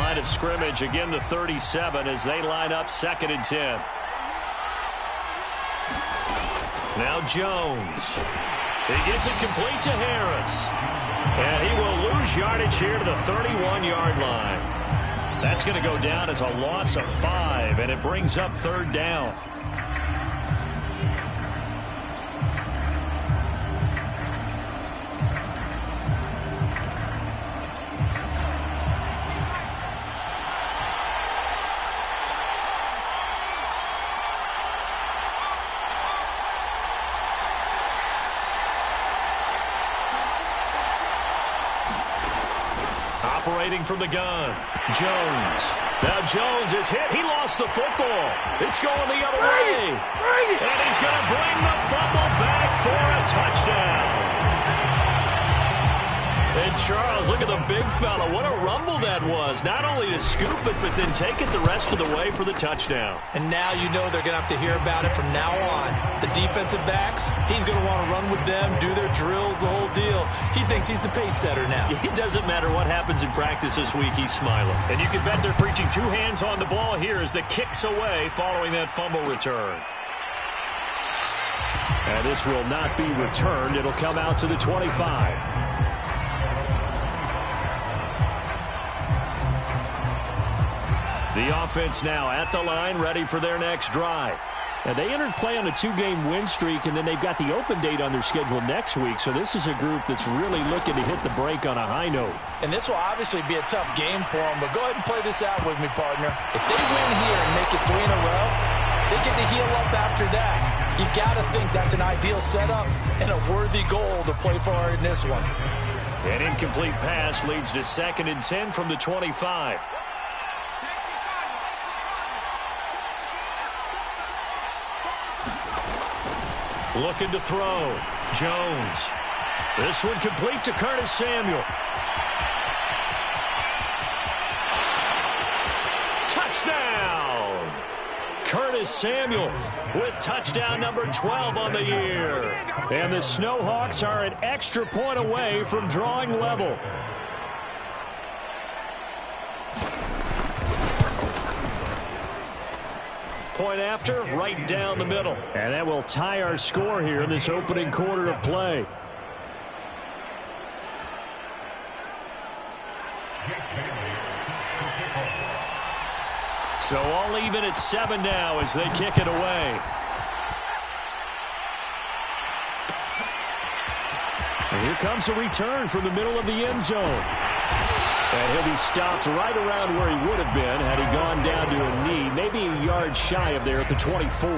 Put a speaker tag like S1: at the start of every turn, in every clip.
S1: line of scrimmage. Again, the 37 as they line up 2nd and 10. Now Jones. He gets it complete to Harris. And he will lose yardage here to the 31-yard line. That's going to go down as a loss of 5, and it brings up 3rd down. Operating from the gun, Jones. Now Jones is hit. He lost the football. It's going the other way. And he's going to bring the fumble back for a touchdown. And Charles, look at the big fella. What a rumble that was. Not only to scoop it, but then take it the rest of the way for the touchdown.
S2: And now you know they're going to have to hear about it from now on. The defensive backs, he's going to want to run with them, do their drills, the whole deal. He thinks he's the pace setter now.
S1: It doesn't matter what happens in practice this week, he's smiling. And you can bet they're preaching 2 hands on the ball here as the kick's away following that fumble return. And this will not be returned. It'll come out to the 25. The offense now at the line, ready for their next drive. And they entered play on a 2-game win streak, and then they've got the open date on their schedule next week. So this is a group that's really looking to hit the break on a high note.
S2: And this will obviously be a tough game for them, but go ahead and play this out with me, partner. If they win here and make it 3 in a row, they get to heal up after that. You got to think that's an ideal setup and a worthy goal to play for in this one.
S1: An incomplete pass leads to 2nd and 10 from the 25. Looking to throw. Jones. This one complete to Curtis Samuel. Touchdown! Curtis Samuel with touchdown number 12 on the year. And the Snowhawks are an extra point away from drawing level. Point after, right down the middle. And that will tie our score here in this opening quarter of play. So all even at 7 now as they kick it away. And here comes a return from the middle of the end zone. And he'll be stopped right around where he would have been had he gone down to a knee, maybe a yard shy of there at the 24.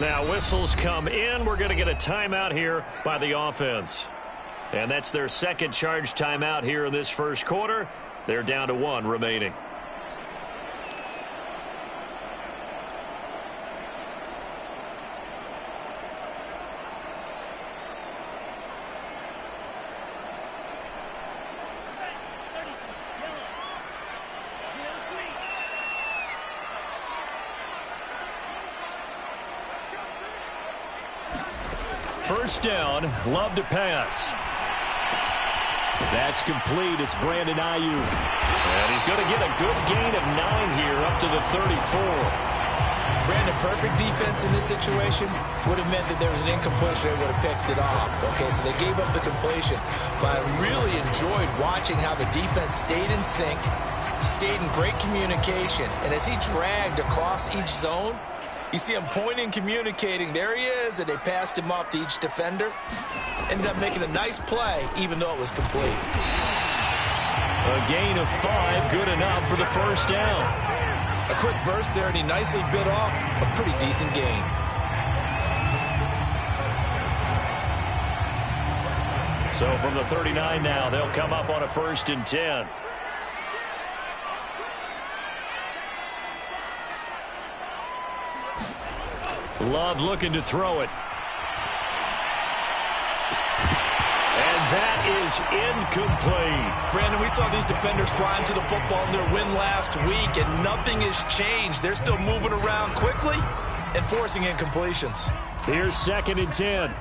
S1: Now whistles come in. We're going to get a timeout here by the offense. And that's their 2nd charge timeout here in this first quarter. They're down to 1 remaining. First down, Love to pass. That's complete. It's Brandon Ayuk. And he's going to get a good gain of 9 here up to the 34.
S2: Brandon, perfect defense in this situation would have meant that there was an incompletion. They would have picked it off. Okay, so they gave up the completion. But I really enjoyed watching how the defense stayed in sync, stayed in great communication. And as he dragged across each zone, you see him pointing, communicating. There he is, and they passed him off to each defender. Ended up making a nice play, even though it was complete.
S1: A gain of 5, good enough for the first down.
S2: A quick burst there, and he nicely bit off a pretty decent gain.
S1: So from the 39 now, they'll come up on a 1st and 10. Love looking to throw it. And that is incomplete.
S2: Brandon, we saw these defenders flying to the football in their win last week, and nothing has changed. They're still moving around quickly, and forcing incompletions.
S1: Here's 2nd and 10.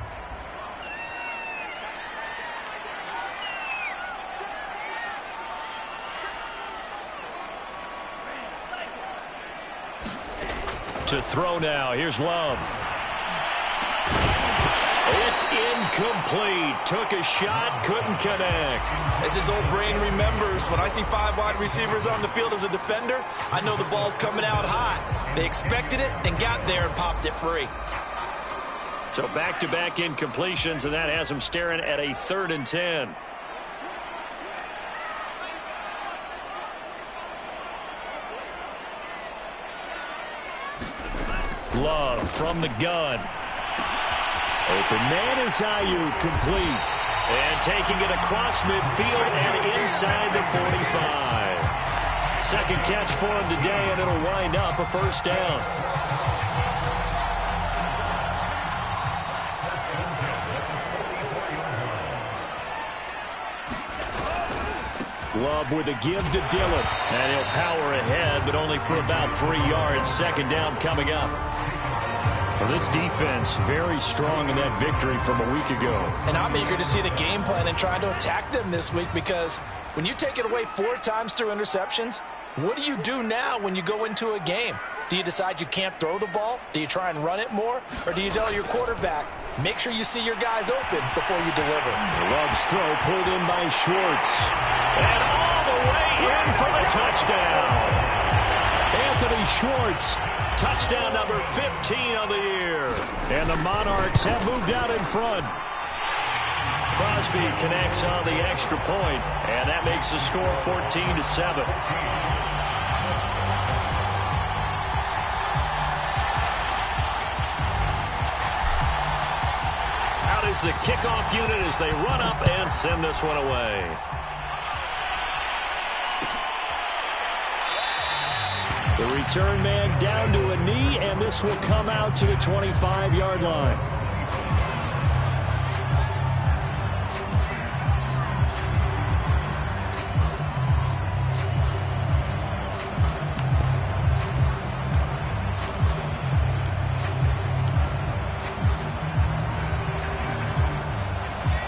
S1: To throw now. Here's Love. It's incomplete. Took a shot, couldn't connect.
S2: As his old brain remembers, when I see 5 wide receivers on the field as a defender, I know the ball's coming out hot. They expected it and got there and popped it free.
S1: So back-to-back incompletions, and that has him staring at a 3rd and 10. Love from the gun. Open man is Ayuk, complete. And taking it across midfield and inside the 45. 2nd catch for him today, and it'll wind up a 1st down. Love with a give to Dillon. And he'll power ahead, but only for about 3 yards. 2nd down coming up. Well, this defense very strong in that victory from a week ago.
S2: And I'm eager to see the game plan and trying to attack them this week, because when you take it away 4 times through interceptions, what do you do now when you go into a game? Do you decide you can't throw the ball? Do you try and run it more? Or do you tell your quarterback, make sure you see your guys open before you deliver?
S1: Love's throw pulled in by Schwartz. And all the way in for the touchdown. Anthony Schwartz. Touchdown number 15 on the year. And the Monarchs have moved out in front. Crosby connects on the extra point, and that makes the score 14-7. Out is the kickoff unit as they run up and send this one away. The return man down to a knee, and this will come out to the 25-yard line.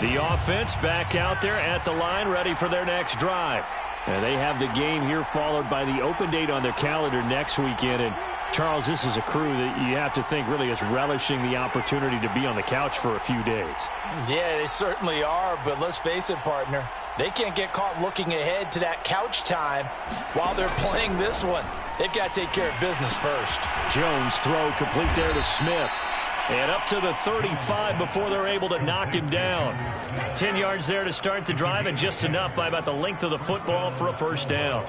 S1: The offense back out there at the line, ready for their next drive. And they have the game here followed by the open date on their calendar next weekend. And, Charles, this is a crew that you have to think really is relishing the opportunity to be on the couch for a few days.
S2: Yeah, they certainly are, but let's face it, partner. They can't get caught looking ahead to that couch time while they're playing this one. They've got to take care of business first.
S1: Jones throw complete there to Smith. And up to the 35 before they're able to knock him down. 10 yards there to start the drive, and just enough by about the length of the football for a 1st down.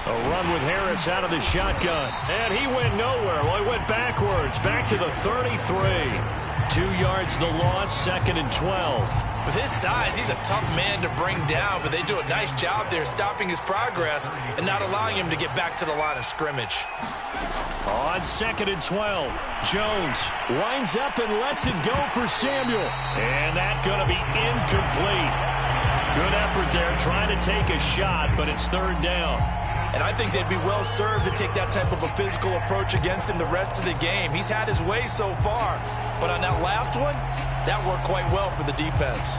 S1: A run with Harris out of the shotgun. And he went nowhere. Well, he went backwards. Back to the 33. 2 yards the loss, 2nd and 12.
S2: With his size, he's a tough man to bring down, but they do a nice job there stopping his progress and not allowing him to get back to the line of scrimmage.
S1: On 2nd and 12, Jones winds up and lets it go for Samuel. And that's going to be incomplete. Good effort there trying to take a shot, but it's 3rd down.
S2: And I think they'd be well served to take that type of a physical approach against him the rest of the game. He's had his way so far, but on that last one, that worked quite well for the defense.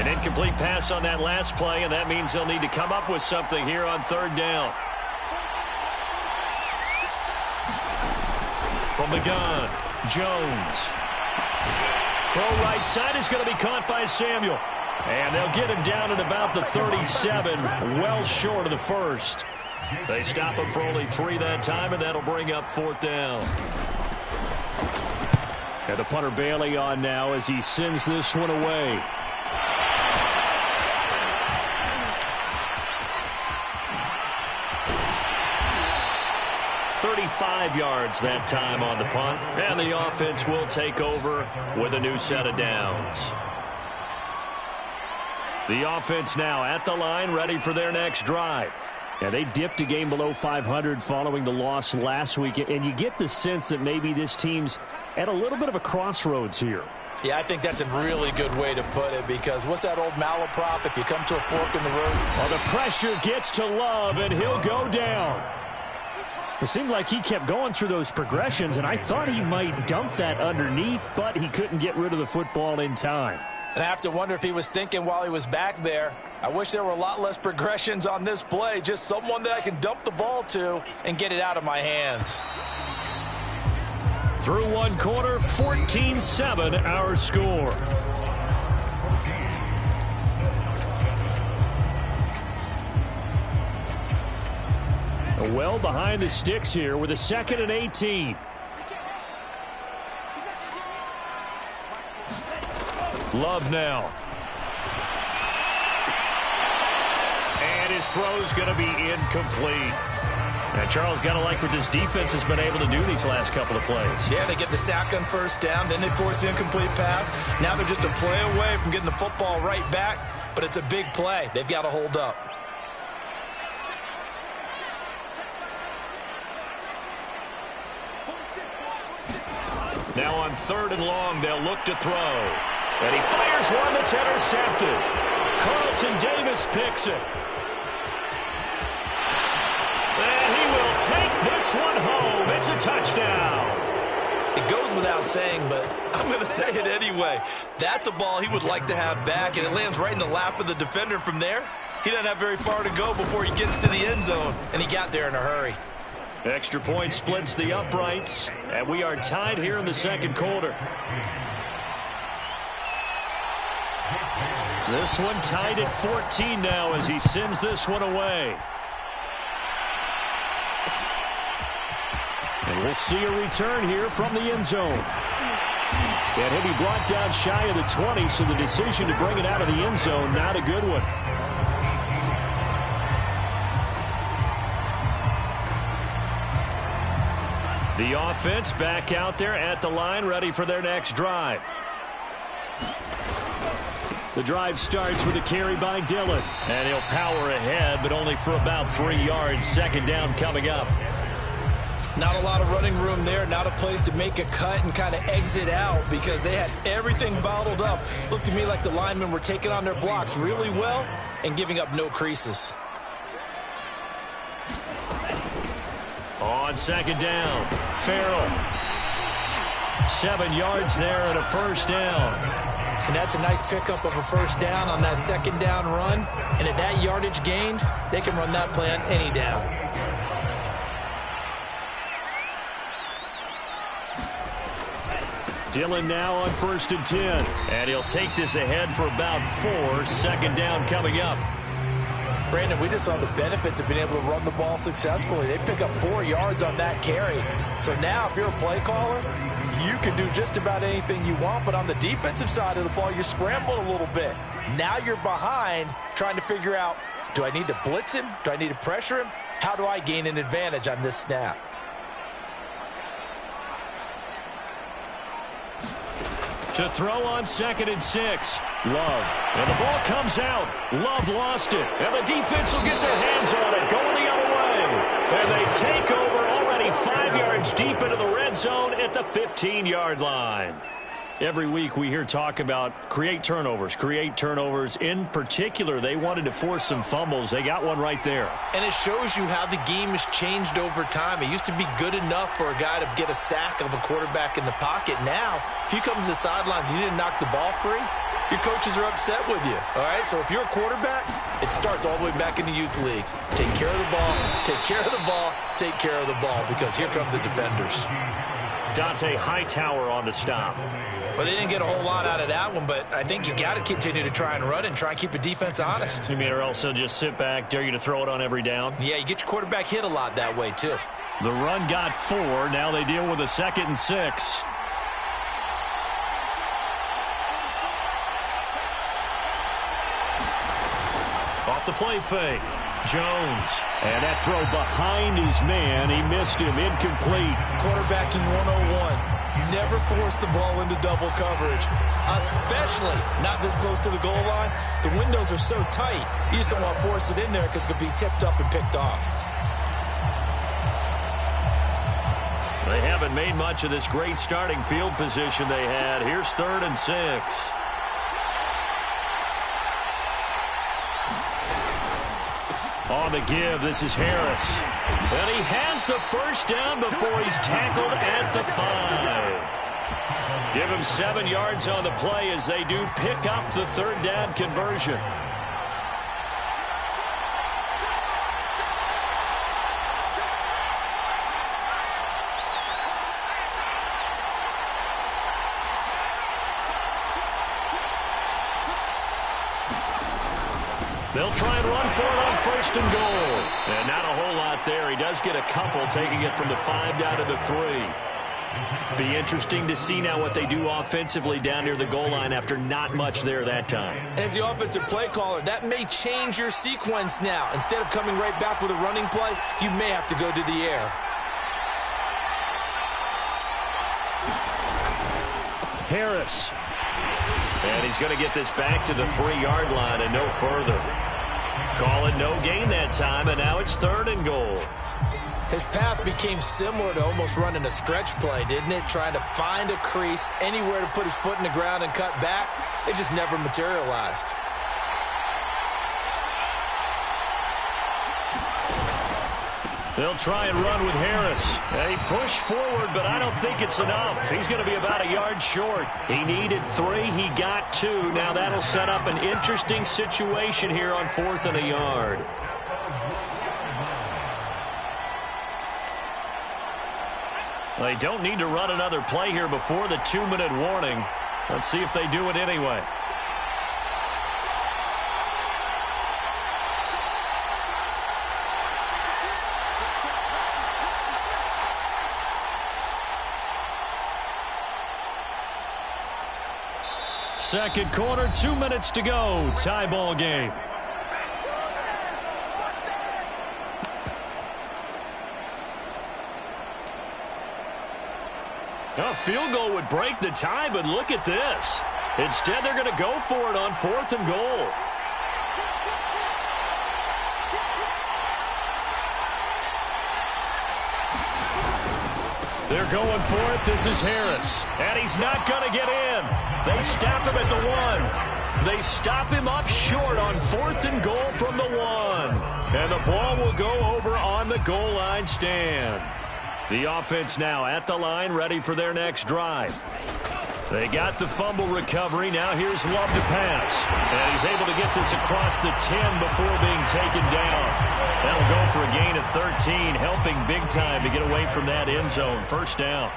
S1: An incomplete pass on that last play, and that means they'll need to come up with something here on 3rd down. From the gun, Jones. Throw right side is going to be caught by Samuel. And they'll get him down at about the 37, well short of the 1st. They stop him for only 3 that time, and that'll bring up 4th down. And the punter Bailey on now as he sends this one away. "35 yards that time on the punt, and the offense will take over with a new set of downs. The offense now at the line, ready for their next drive. Yeah, they dipped a game below 500 following the loss last week, and you get the sense that maybe this team's at a little bit of a crossroads here.
S2: Yeah, I think that's a really good way to put it, because what's that old malaprop? If you come to a fork in the road.
S1: Well, the pressure gets to Love, and he'll go down. It seemed like he kept going through those progressions, and I thought he might dump that underneath, but he couldn't get rid of the football in time.
S2: And I have to wonder if he was thinking while he was back there, I wish there were a lot less progressions on this play, just someone that I can dump the ball to and get it out of my hands.
S1: Through one quarter, 14-7 our score. Well behind the sticks here with a 2nd and 18. Love now. And his throw's going to be incomplete. And Charles, got to like what this defense has been able to do these last couple of plays.
S2: Yeah, they get the sack on first down, then they force the incomplete pass. Now they're just a play away from getting the football right back, but it's a big play. They've got to hold up.
S1: Now on 3rd and long, they'll look to throw. And he fires one that's intercepted. Carlton Davis picks it. And he will take this one home. It's a touchdown.
S2: It goes without saying, but I'm going to say it anyway. That's a ball he would like to have back, and it lands right in the lap of the defender from there. He doesn't have very far to go before he gets to the end zone, and he got there in a hurry.
S1: Extra point splits the uprights, and we are tied here in the 2nd quarter. This one tied at 14 now as he sends this one away. And we'll see a return here from the end zone. And he'll be brought down shy of the 20, so the decision to bring it out of the end zone, not a good one. The offense back out there at the line, ready for their next drive. The drive starts with a carry by Dillon. And he'll power ahead, but only for about 3 yards. 2nd down coming up.
S2: Not a lot of running room there. Not a place to make a cut and kind of exit out because they had everything bottled up. Looked to me like the linemen were taking on their blocks really well and giving up no creases.
S1: On 2nd down, Farrell. 7 yards there and a 1st down.
S2: And that's a nice pickup of a 1st down on that 2nd down run. And at that yardage gained, they can run that play on any down.
S1: Dillon now on 1st and 10. And he'll take this ahead for about 4. 2nd down coming up.
S2: Brandon, we just saw the benefits of being able to run the ball successfully. They pick up 4 yards on that carry. So now if you're a play caller, you can do just about anything you want. But on the defensive side of the ball, you're scrambling a little bit. Now you're behind trying to figure out, do I need to blitz him? Do I need to pressure him? How do I gain an advantage on this snap?
S1: To throw on 2nd and 6. Love. And the ball comes out. Love lost it. And the defense will get their hands on it. Going the other way. And they take over already 5 yards deep into the red zone at the 15-yard line. Every week we hear talk about create turnovers. In particular, they wanted to force some fumbles. They got one right there.
S2: And it shows you how the game has changed over time. It used to be good enough for a guy to get a sack of a quarterback in the pocket. Now, if you come to the sidelines and you didn't knock the ball free, your coaches are upset with you. All right, so if you're a quarterback, it starts all the way back in the youth leagues. Take care of the ball, take care of the ball, take care of the ball, because here come the defenders.
S1: Dante Hightower on the stop.
S2: Well, they didn't get a whole lot out of that one, but I think you got to continue to try and run and try and keep the defense honest.
S1: You mean or else they'll just sit back, dare you to throw it on every down?
S2: Yeah, you get your quarterback hit a lot that way, too.
S1: The run got 4. Now they deal with a 2nd and 6. Off the play fake. Jones. And that throw behind his man. He missed him. Incomplete.
S2: Quarterbacking 101. Never force the ball into double coverage, especially not this close to the goal line. The windows are so tight, you just don't want to force it in there because it could be tipped up and picked off.
S1: They haven't made much of this great starting field position they had. Here's 3rd and 6. On the give, this is Harris. And he has the first down before he's tackled at the 5. Give him 7 yards on the play as they do pick up the 3rd down conversion. They'll try and run for it on 1st and goal. And not a whole lot there. He does get a couple, taking it from the 5 down to the 3. Be interesting to see now what they do offensively down near the goal line after not much there that time.
S2: As the offensive play caller, that may change your sequence now. Instead of coming right back with a running play, you may have to go to the air.
S1: Harris. And he's going to get this back to the 3-yard line and no further. Call it no gain that time, and now it's 3rd and goal.
S2: His path became similar to almost running a stretch play, didn't it? Trying to find a crease, anywhere to put his foot in the ground and cut back. It just never materialized.
S1: They'll try and run with Harris. He pushed forward, but I don't think it's enough. He's going to be about a yard short. He needed 3. He got 2. Now that'll set up an interesting situation here on 4th and a yard. They don't need to run another play here before the 2-minute warning. Let's see if they do it anyway. Second quarter, 2 minutes to go. Tie ball game. A field goal would break the tie, but look at this. Instead, they're going to go for it on 4th and goal. They're going for it. This is Harris. And he's not going to get in. They stop him at the 1. They stop him up short on 4th and goal from the 1. And the ball will go over on the goal line stand. The offense now at the line, ready for their next drive. They got the fumble recovery. Now here's Love to pass. And he's able to get this across the 10 before being taken down. That'll go for a gain of 13, helping big time to get away from that end zone. 1st down.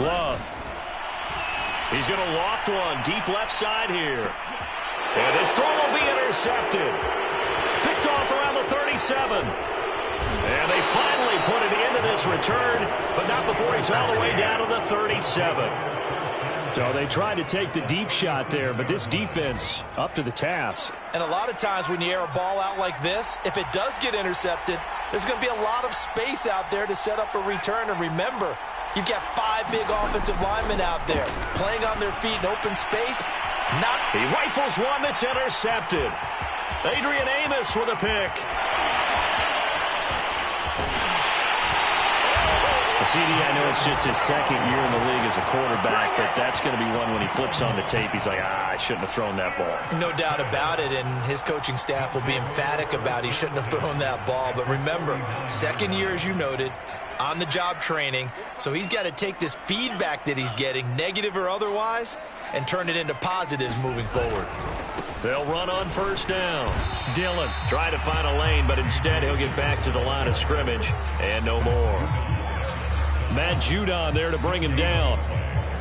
S1: Love. He's going to loft one deep left side here. And this throw will be intercepted. Picked off around the 37. And they finally put it into this return, but not before he's all the way down to the 37. So they tried to take the deep shot there, but this defense up to the task.
S2: And a lot of times when you air a ball out like this, if it does get intercepted, there's going to be a lot of space out there to set up a return. And remember, you've got 5 big offensive linemen out there playing on their feet in open space.
S1: He rifles one that's intercepted. Adrian Amos with a pick. CD, I know it's just his 2nd year in the league as a quarterback, but that's going to be one when he flips on the tape. He's like, I shouldn't have thrown that ball.
S2: No doubt about it, and his coaching staff will be emphatic about he shouldn't have thrown that ball. But remember, 2nd year, as you noted, on-the-job training, so he's got to take this feedback that he's getting, negative or otherwise, and turn it into positives moving forward.
S1: They'll run on 1st down. Dillon trying to find a lane, but instead he'll get back to the line of scrimmage, and no more. Matt Judon there to bring him down.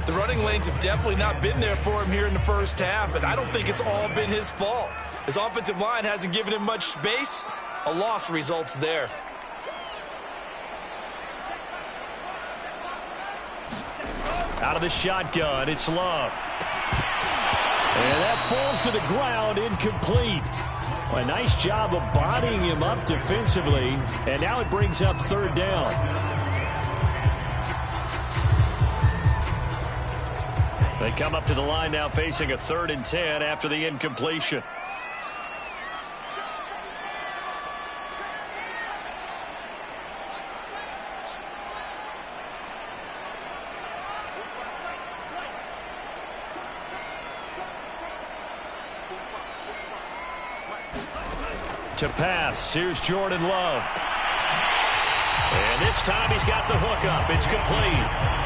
S2: The running lanes have definitely not been there for him here in the 1st half, and I don't think it's all been his fault. His offensive line hasn't given him much space. A loss results there.
S1: Out of the shotgun, it's Love. And that falls to the ground, incomplete. A nice job of bodying him up defensively, and now it brings up 3rd down. They come up to the line now facing a 3rd and 10 after the incompletion. To pass, here's Jordan Love. And this time he's got the hook up. It's complete.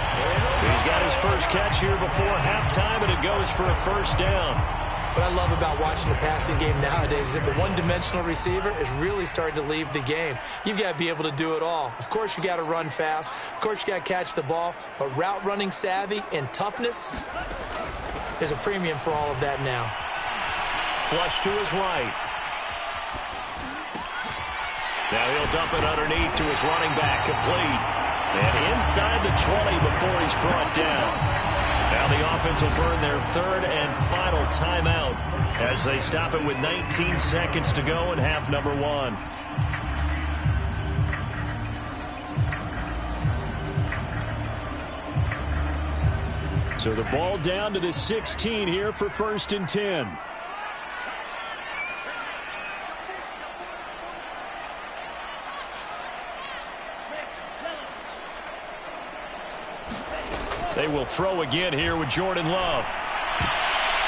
S1: He's got his first catch here before halftime, and it goes for a first down.
S2: What I love about watching the passing game nowadays is that the one-dimensional receiver is really starting to leave the game. You've got to be able to do it all. Of course, you got to run fast. Of course, you got to catch the ball. But route running savvy and toughness, there's a premium for all of that now.
S1: Flush to his right. Now he'll dump it underneath to his running back, complete. And inside the 20 before he's brought down. Now the offense will burn their 3rd and final timeout as they stop it with 19 seconds to go in half number 1. So the ball down to the 16 here for 1st and 10. They will throw again here with Jordan Love.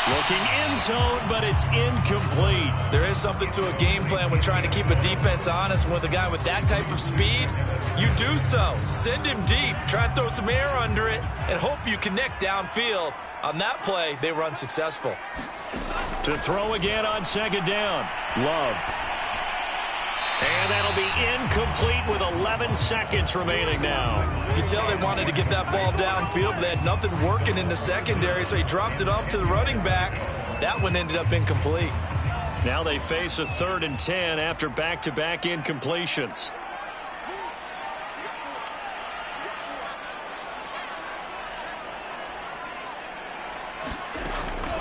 S1: Looking end zone, but it's incomplete.
S2: There is something to a game plan when trying to keep a defense honest. And with a guy with that type of speed, you do so. Send him deep. Try and throw some air under it and hope you connect downfield. On that play, they were unsuccessful.
S1: To throw again on 2nd down. Love. And that'll be incomplete with 11 seconds remaining now.
S2: You can tell they wanted to get that ball downfield, but they had nothing working in the secondary, so he dropped it off to the running back. That one ended up incomplete.
S1: Now they face a 3rd and 10 after back-to-back incompletions.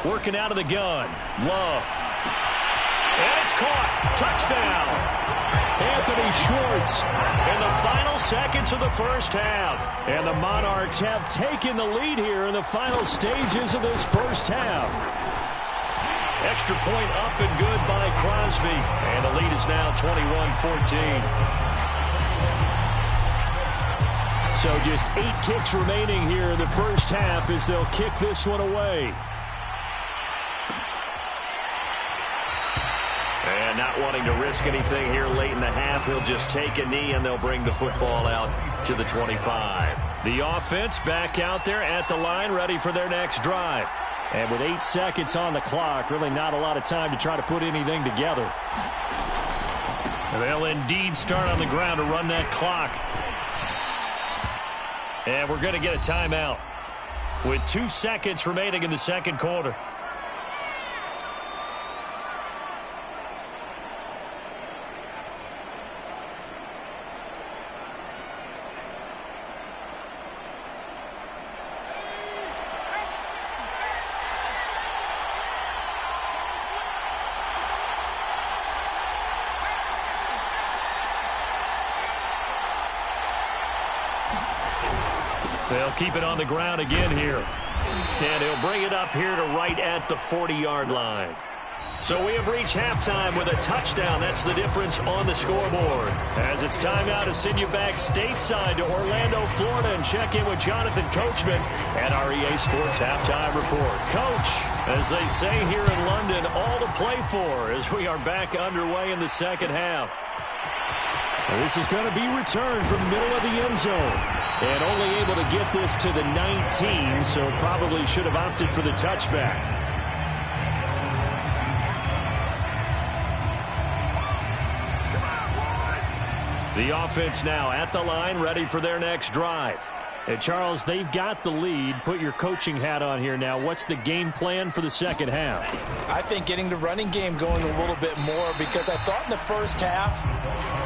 S1: Working out of the gun. Love. And it's caught. Touchdown. Anthony Schwartz in the final seconds of the first half. And the Monarchs have taken the lead here in the final stages of this first half. Extra point up and good by Crosby. And the lead is now 21-14. So just 8 ticks remaining here in the first half as they'll kick this one away. And not wanting to risk anything here late in the half, he'll just take a knee and they'll bring the football out to the 25. The offense back out there at the line, ready for their next drive. And with 8 seconds on the clock, really not a lot of time to try to put anything together. And they'll indeed start on the ground to run that clock. And we're going to get a timeout with 2 seconds remaining in the second quarter. They'll keep it on the ground again here. And he'll bring it up here to right at the 40-yard line. So we have reached halftime with a touchdown. That's the difference on the scoreboard. As it's time now to send you back stateside to Orlando, Florida, and check in with Jonathan Coachman at our EA Sports Halftime Report. Coach, as they say here in London, all to play for as we are back underway in the second half. And this is going to be returned from the middle of the end zone. And only able to get this to the 19, so probably should have opted for the touchback. The offense now at the line, ready for their next drive. And Charles, they've got the lead. Put your coaching hat on here now. What's the game plan for the second half?
S2: I think getting the running game going a little bit more, because I thought in the first half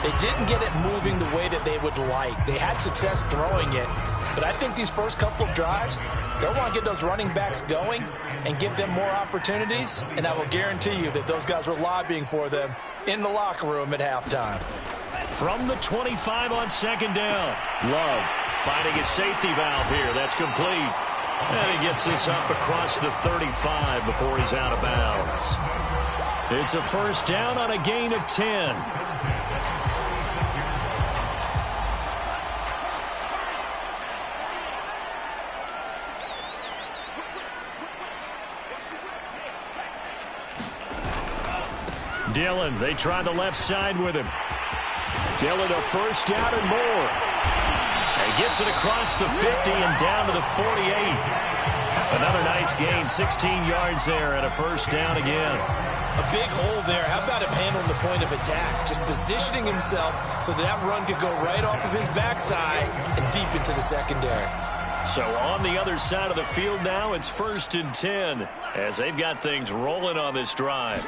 S2: they didn't get it moving the way that they would like. They had success throwing it, but I think these first couple of drives, they'll want to get those running backs going and give them more opportunities, and I will guarantee you that those guys were lobbying for them in the locker room at halftime.
S1: From the 25 on second down, Love finding his safety valve here. That's complete. And he gets this up across the 35 before he's out of bounds. It's a first down on a gain of 10. Dillon, they try the left side with him. Dillon, a first down and more. He gets it across the 50 and down to the 48. Another nice gain, 16 yards there and a first down again.
S2: A big hole there. How about him handling the point of attack? Just positioning himself so that run could go right off of his backside and deep into the secondary.
S1: So on the other side of the field now, it's 1st and 10 as they've got things rolling on this drive.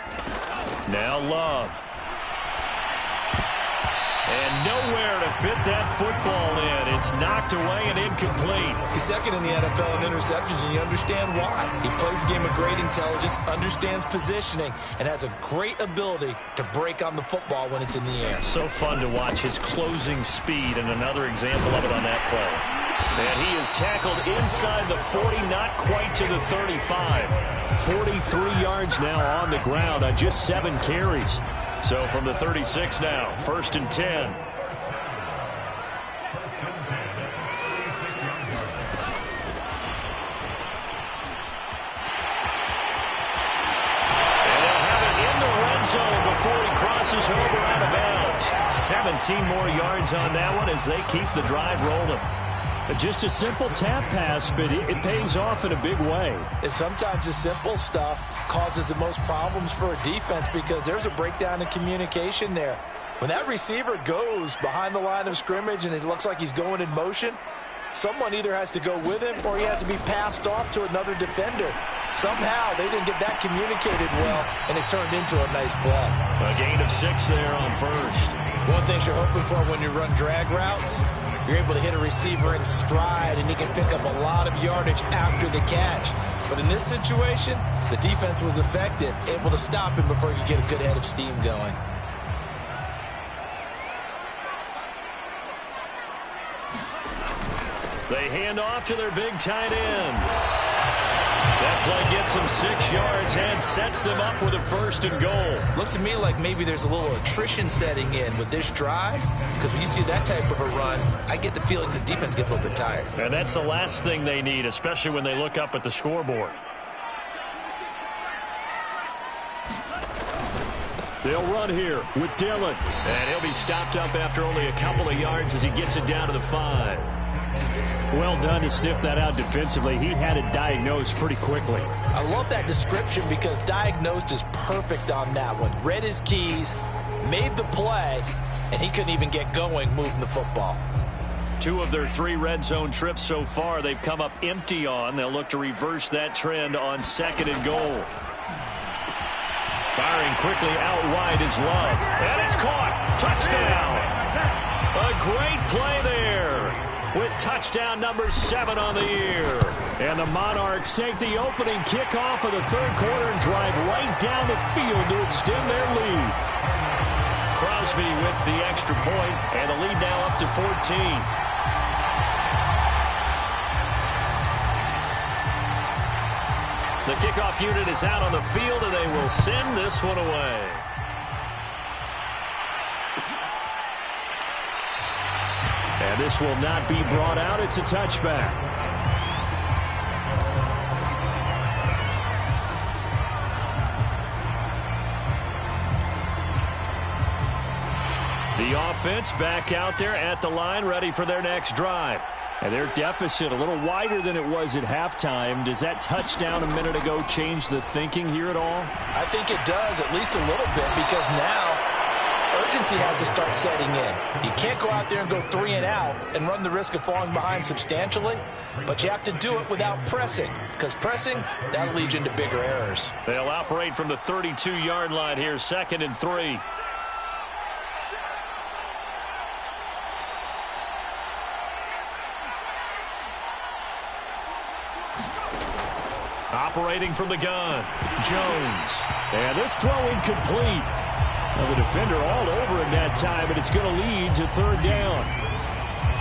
S1: Now Love. And nowhere to fit that football in. It's knocked away and incomplete.
S2: He's second in the NFL in interceptions, and you understand why. He plays a game of great intelligence, understands positioning, and has a great ability to break on the football when it's in the air.
S1: So fun to watch his closing speed, and another example of it on that play. And he is tackled inside the 40, not quite to the 35. 43 yards now on the ground on just 7 carries. So from the 36 now, 1st and 10. And they'll have it in the red zone before he crosses over out of bounds. 17 more yards on that one as they keep the drive rolling. Just a simple tap pass, but it pays off in a big way.
S2: And sometimes the simple stuff causes the most problems for a defense because there's a breakdown in communication there. When that receiver goes behind the line of scrimmage and it looks like he's going in motion, someone either has to go with him or he has to be passed off to another defender. Somehow they didn't get that communicated well, and it turned into a nice play.
S1: A gain of 6 there on 1st.
S2: One thing you're hoping for when you run drag routes, you're able to hit a receiver in stride, and he can pick up a lot of yardage after the catch. But in this situation, the defense was effective, able to stop him before he could get a good head of steam going.
S1: They hand off to their big tight end. That play gets them 6 yards and sets them up with a 1st and goal.
S2: Looks to me like maybe there's a little attrition setting in with this drive, because when you see that type of a run, I get the feeling the defense gets a little bit tired.
S1: And that's the last thing they need, especially when they look up at the scoreboard. They'll run here with Dillon. And he'll be stopped up after only a couple of yards as he gets it down to the 5. Well done to sniff that out defensively. He had it diagnosed pretty quickly.
S2: I love that description because diagnosed is perfect on that one. Read his keys, made the play, and he couldn't even get going moving the football.
S1: 2 of their 3 red zone trips so far they've come up empty on. They'll look to reverse that trend on 2nd and goal. Firing quickly out wide is Love. And it's caught. Touchdown. A great play there with touchdown number 7 on the year. And the Monarchs take the opening kickoff of the 3rd quarter and drive right down the field to extend their lead. Crosby with the extra point, and the lead now up to 14. The kickoff unit is out on the field, and they will send this one away. And this will not be brought out. It's a touchback. The offense back out there at the line, ready for their next drive. And their deficit a little wider than it was at halftime. Does that touchdown a minute ago change the thinking here at all?
S2: I think it does, at least a little bit, because now urgency has to start setting in. You can't go out there and go 3 and out and run the risk of falling behind substantially, but you have to do it without pressing, because pressing, that'll lead you into bigger errors.
S1: They'll operate from the 32-yard line here, 2nd and 3. Operating from the gun, Jones. And this throw incomplete. Well, the defender all over him that time, but it's going to lead to 3rd down.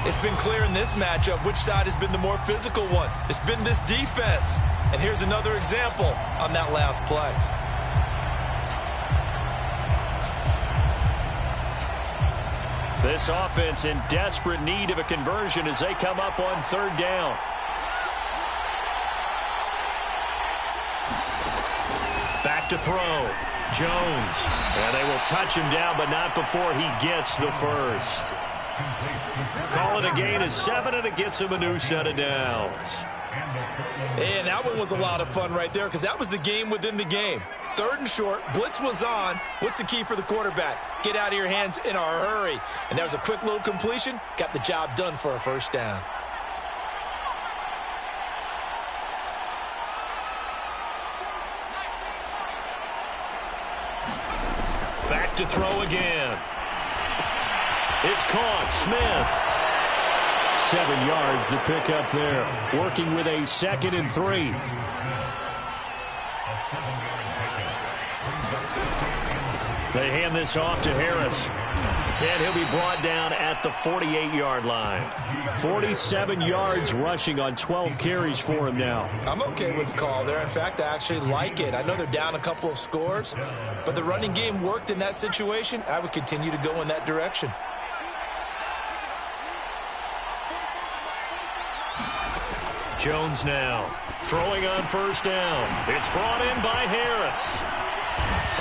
S2: It's been clear in this matchup which side has been the more physical one. It's been this defense. And here's another example on that last play.
S1: This offense in desperate need of a conversion as they come up on third down. Back to throw. Jones. And they will touch him down, but not before he gets the first. Call it a gain of 7, and it gets him a new set of downs.
S2: And that one was a lot of fun right there because that was the game within the game. 3rd and short, blitz was on. What's the key for the quarterback? Get out of your hands in a hurry. And that was a quick little completion. Got the job done for a first down.
S1: Back to throw again. It's caught. Smith. 7 yards the pick up there. Working with a 2nd and 3. They hand this off to Harris. And he'll be brought down at the 48-yard line. 47 yards rushing on 12 carries for him now.
S2: I'm okay with the call there. In fact, I actually like it. I know they're down a couple of scores, but the running game worked in that situation. I would continue to go in that direction.
S1: Jones now throwing on first down. It's brought in by Harris.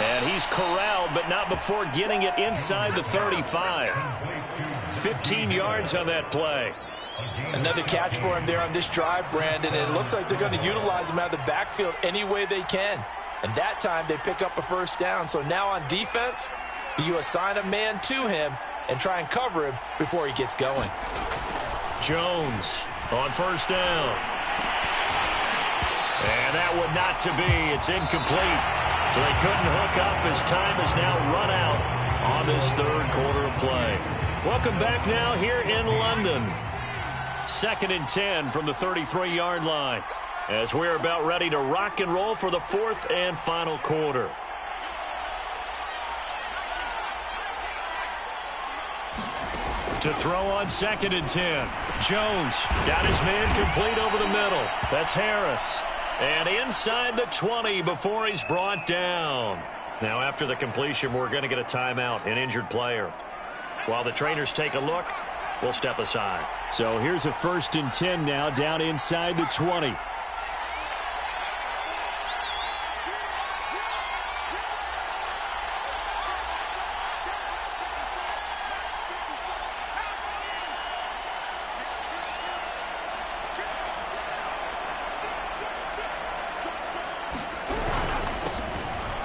S1: And he's corralled, but not before getting it inside the 35. 15 yards on that play.
S2: Another catch for him there on this drive, Brandon, and it looks like they're going to utilize him out of the backfield any way they can. And that time they pick up a first down. So now on defense, do you assign a man to him and try and cover him before he gets going?
S1: Jones on first down. And that would not to be. It's incomplete. So they couldn't hook up as time has now run out on this 3rd quarter of play. Welcome back now here in London. 2nd and 10 from the 33-yard line as we're about ready to rock and roll for the 4th and final quarter. To throw on 2nd and 10. Jones got his man complete over the middle. That's Harris. And inside the 20 before he's brought down. Now after the completion, we're going to get a timeout, an injured player. While the trainers take a look, we'll step aside. So here's a 1st and 10 now down inside the 20.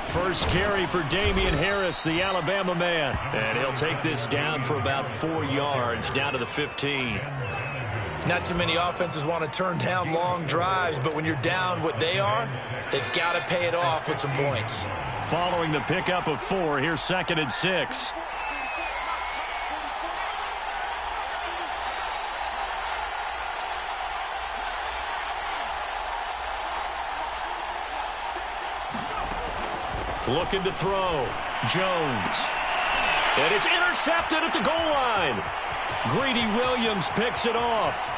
S1: First carry for Damian Harris, the Alabama man. And he'll take this down for about 4 yards, down to the 15.
S2: Not too many offenses want to turn down long drives, but when you're down what they are, they've got to pay it off with some points.
S1: Following the pickup of 4, here's 2nd and 6. Looking to throw. Jones. And it's intercepted at the goal line. Greedy Williams picks it off.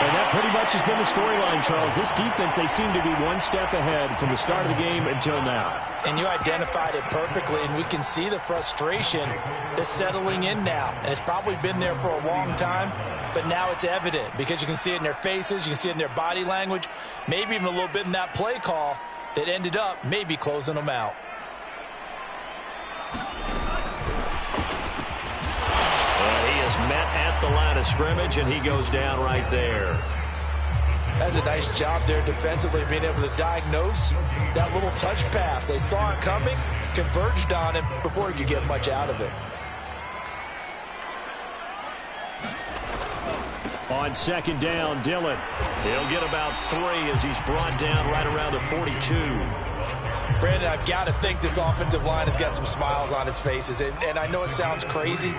S1: And that pretty much has been the storyline, Charles. This defense, they seem to be one step ahead from the start of the game until now.
S2: And you identified it perfectly, and we can see the frustration that's settling in now. And it's probably been there for a long time, but now it's evident because you can see it in their faces, you can see it in their body language, maybe even a little bit in that play call that ended up maybe closing them out.
S1: Met at the line of scrimmage, and he goes down right there.
S2: That's a nice job there defensively, being able to diagnose that little touch pass. They saw it coming, converged on him before he could get much out of it.
S1: On 2nd down, Dillon. He'll get about 3 as he's brought down right around the 42.
S2: Brandon, I've got to think this offensive line has got some smiles on its faces. And I know it sounds crazy,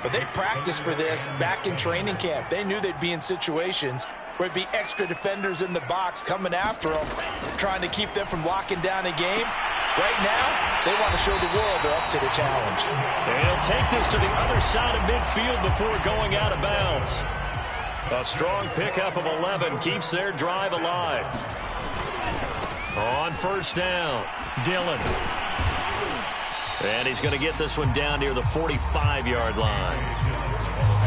S2: but they practiced for this back in training camp. They knew they'd be in situations where it'd be extra defenders in the box coming after them, trying to keep them from locking down a game. Right now, they want to show the world they're up to the challenge.
S1: And he'll take this to the other side of midfield before going out of bounds. A strong pickup of 11 keeps their drive alive. On first down, Dillon. And he's going to get this one down near the 45-yard line.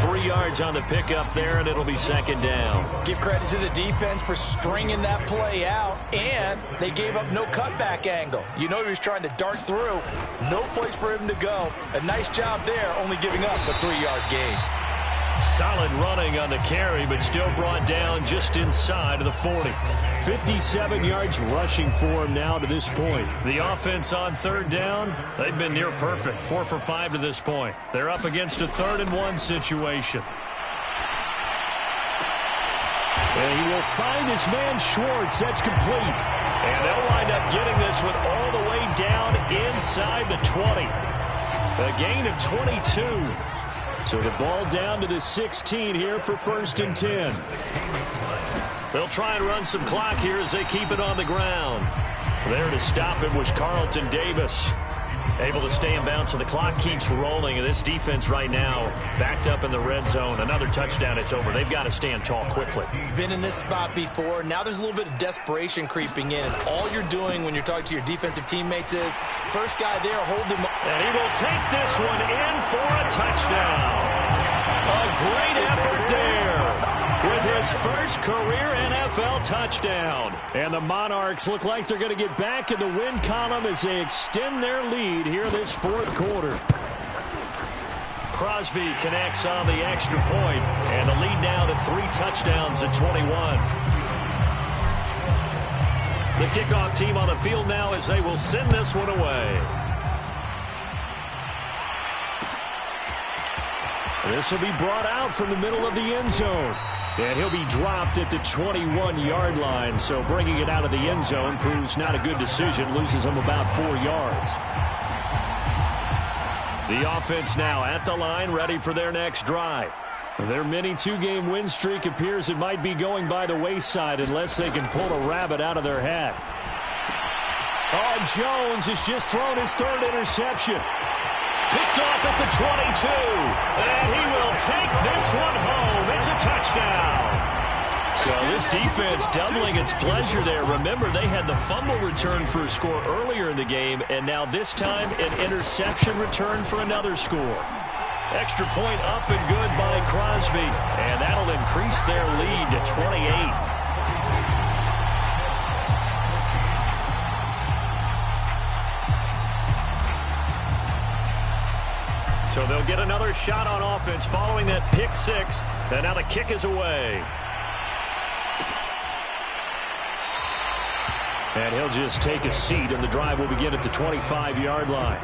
S1: 3 yards on the pickup there, and it'll be second down.
S2: Give credit to the defense for stringing that play out, and they gave up no cutback angle. You know he was trying to dart through. No place for him to go. A nice job there, only giving up a 3-yard gain.
S1: Solid running on the carry, but still brought down just inside of the 40. 57 yards rushing for him now to this point. The offense on third down, they've been near perfect. 4 for 5 to this point. They're up against a 3rd-and-1 situation. And he will find his man Schwartz. That's complete. And they'll wind up getting this one all the way down inside the 20. A gain of 22. So the ball down to the 16 here for 1st and 10. They'll try and run some clock here as they keep it on the ground. There to stop him was Carlton Davis. Able to stay in bounds, so the clock keeps rolling. And this defense right now backed up in the red zone. Another touchdown, it's over. They've got to stand tall quickly.
S2: Been in this spot before. Now there's a little bit of desperation creeping in. And all you're doing when you're talking to your defensive teammates is, first guy there, hold him.
S1: And he will take this one in for a touchdown. A great effort there with his first career NFL touchdown. And the Monarchs look like they're going to get back in the win column as they extend their lead here this 4th quarter. Crosby connects on the extra point, and the lead now to 3 touchdowns at 21. The kickoff team on the field now as they will send this one away. This will be brought out from the middle of the end zone. And he'll be dropped at the 21-yard line. So bringing it out of the end zone proves not a good decision. Loses him about 4 yards. The offense now at the line, ready for their next drive. Their mini 2-game win streak appears it might be going by the wayside unless they can pull a rabbit out of their hat. Oh, Jones has just thrown his 3rd interception. Picked off at the 22. And he will take this one home. It's a touchdown. So this defense doubling its pleasure there. Remember, they had the fumble return for a score earlier in the game, and now this time an interception return for another score. Extra point up and good by Crosby, and that'll increase their lead to 28. So they'll get another shot on offense following that pick 6, and now the kick is away. And he'll just take a seat, and the drive will begin at the 25-yard line.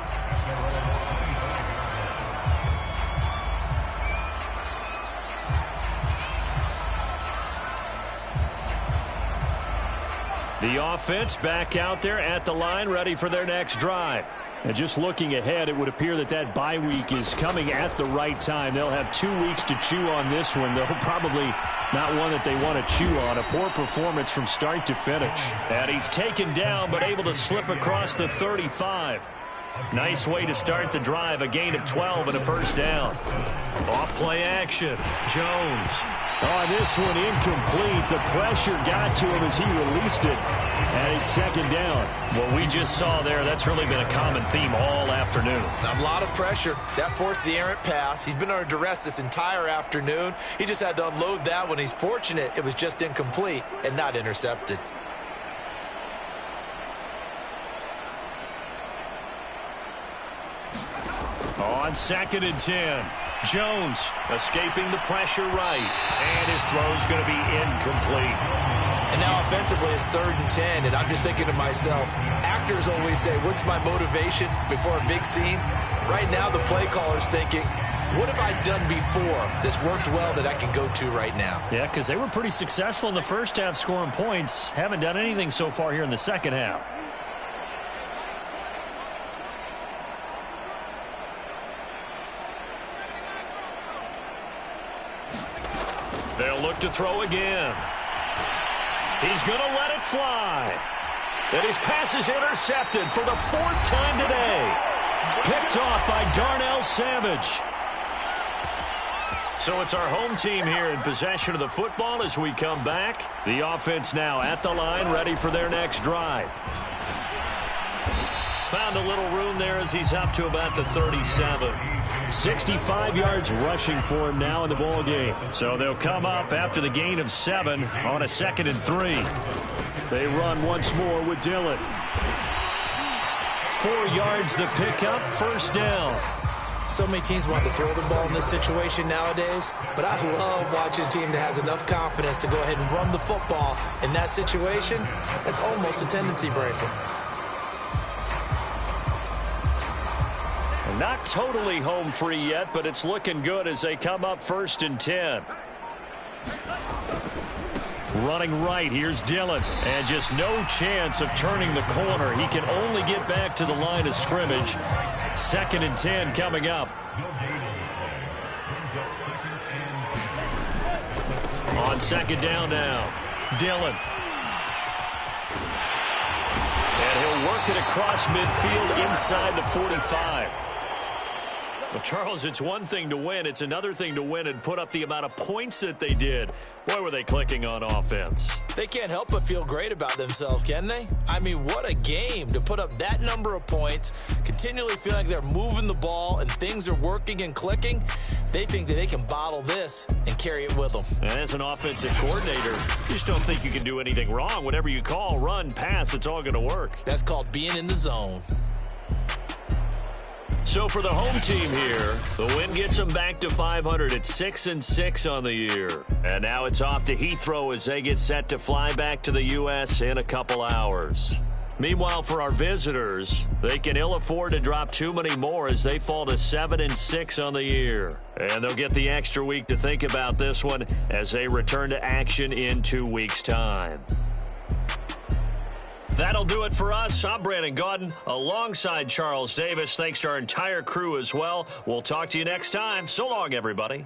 S1: The offense back out there at the line, ready for their next drive. And just looking ahead, it would appear that that bye week is coming at the right time. They'll have 2 weeks to chew on this one, though probably not one that they want to chew on. A poor performance from start to finish. And he's taken down, but able to slip across the 35. Nice way to start the drive. A gain of 12 and a first down. Off play action. Jones. On this one, incomplete. The pressure got to him as he released it. And it's second down. What we just saw there, that's really been a common theme all afternoon.
S2: A lot of pressure. That forced the errant pass. He's been under duress this entire afternoon. He just had to unload that one. He's fortunate it was just incomplete and not intercepted.
S1: On 2nd and 10. Jones escaping the pressure right. And his throw's going to be incomplete.
S2: And now offensively it's 3rd and 10. And I'm just thinking to myself, actors always say, what's my motivation before a big scene? Right now the play caller's thinking, what have I done before that's worked well that I can go to right now?
S1: Yeah, because they were pretty successful in the first half scoring points. Haven't done anything so far here in the second half. They'll look to throw again. He's going to let it fly. And his pass is intercepted for the 4th time today. Picked off by Darnell Savage. So it's our home team here in possession of the football as we come back. The offense now at the line, ready for their next drive. Found a little room there as he's up to about the 37. 65 yards rushing for him now in the ball game. So they'll come up after the gain of 7 on a 2nd and 3. They run once more with Dillon. 4 yards the pickup, 1st down.
S2: So many teams want to throw the ball in this situation nowadays, but I love watching a team that has enough confidence to go ahead and run the football. In that situation, that's almost a tendency breaker.
S1: Not totally home free yet, but it's looking good as they come up 1st and 10. Running right, here's Dillon. And just no chance of turning the corner. He can only get back to the line of scrimmage. 2nd and 10 coming up. On 2nd down now, Dillon. And he'll work it across midfield inside the 45. Well, Charles, it's one thing to win. It's another thing to win and put up the amount of points that they did. Boy, were they clicking on offense.
S2: They can't help but feel great about themselves, can they? I mean, what a game to put up that number of points, continually feeling like they're moving the ball and things are working and clicking. They think that they can bottle this and carry it with them.
S1: And as an offensive coordinator, you just don't think you can do anything wrong. Whatever you call, run, pass, it's all going to work.
S2: That's called being in the zone.
S1: So for the home team here, the win gets them back to 500 at 6-6 on the year. And now it's off to Heathrow as they get set to fly back to the U.S. in a couple hours. Meanwhile, for our visitors, they can ill afford to drop too many more as they fall to 7-6 on the year. And they'll get the extra week to think about this one as they return to action in 2 weeks' time. That'll do it for us. I'm Brandon Gaudin alongside Charles Davis. Thanks to our entire crew as well. We'll talk to you next time. So long, everybody.